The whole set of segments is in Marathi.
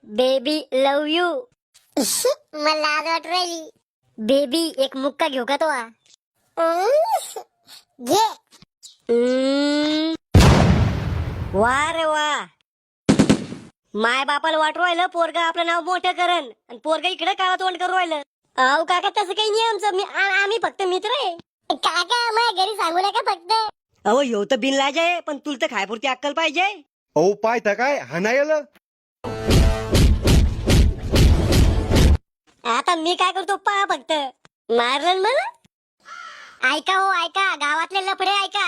Baby love you. मला लाज वाटू राहिली. बेबी एक मुक्का घेऊ का तो? घे. वा रे वा. माय बापाला वाटू राहिलं पोरग आपलं नाव मोठं करन आणि पोरग इकडे काळा तोंड करू राहिलं. अहो काका तसं काही नाही आमचं. आम्ही फक्त मित्र आहे. काका माझ्या घरी सांगू नका फक्त. अहो ह्यो तर बिनलाज आहे पण तुला तर खायपुरती अक्कल पाहिजे. अहो पायथा काय हाणायला. आता मी काय करतो पहा फक्त. मारलं मला. ऐका हो ऐका, गावातले लफडे ऐका.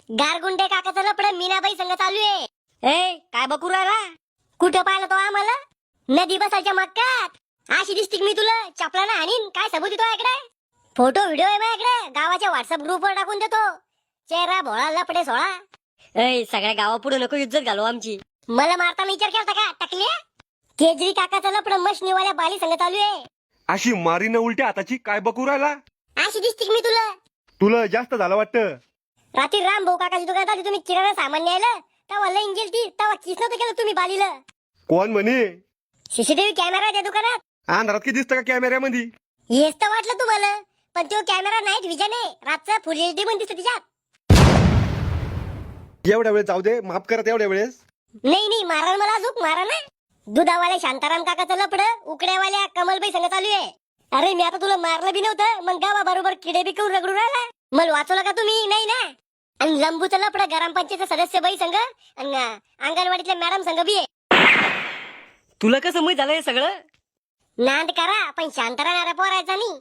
गारगुंडे काकाचं लफडं मीनाबाई संग चालू आहे. ए काय बकू राहिला? कुठं पाहिलं तो आम्हाला? नदी बसायच्या मक्कात. अशी दिसती मी तुला चपलानं हाणीन. काय सबूत येतो इकडे? फोटो व्हिडिओ आहे माझ्याकडे. गावाच्या व्हॉट्सअप ग्रुपवर टाकून देतो. चेहरा भोळा लफडे सोळा. ए सगळ्या गावापुढे नको इज्जत घालू आमची. मला मारताना विचार केलता का टाकल्या? केजरी काकाचं लफडं मशनीवाल्या बाली संग चालू आहे. अशी मारीनं उलट्या हाताची काय बकू राहिला. अशी दिसती मी तुला. तुला जास्त झालं वाटतं. रात्री राम भाऊ काकाची दुकानात आली तुम्ही किराणा सामान न्यायला. तेव्हा लाईन गेली ती तेव्हा किस नव्हतं केलं तुम्ही बालीला. कोण म्हणे? सीसीटीव्ही कॅमेरा आहे त्या दुकानात. अंधारात की दिसतं का कॅमेऱ्यामध्ये? हेच तर वाटलं तुम्हाला. पण तो कॅमेरा नाईट विजन आहे. रातचा फुल एचडी पण दिसतो तिच्यात. एवढ्या वेळेस जाऊ दे, माफ करा तेवढ्या वेळेस. नाही मारा मला अजून मारा ना. दुधावाल्या शांताराम काकाचं लपडं उकड्यावाल्या कमलबाई संग चालू आहे. अरे मी आता तुला मारलं बी नव्हतं मग गावा बरोबर किडे बी करून रगडू राहिला. मला वाचवलं का तुम्ही? नाही ना. आणि लंबूचं लपडं ग्रामपंचायत सदस्य बाई संघ आणि अंगणवाडीतल्या मॅडम संघ बी आहे. तुला कसं माहित झालं हे सगळं? नांद करा पण शांताराम पोरायचा नाही.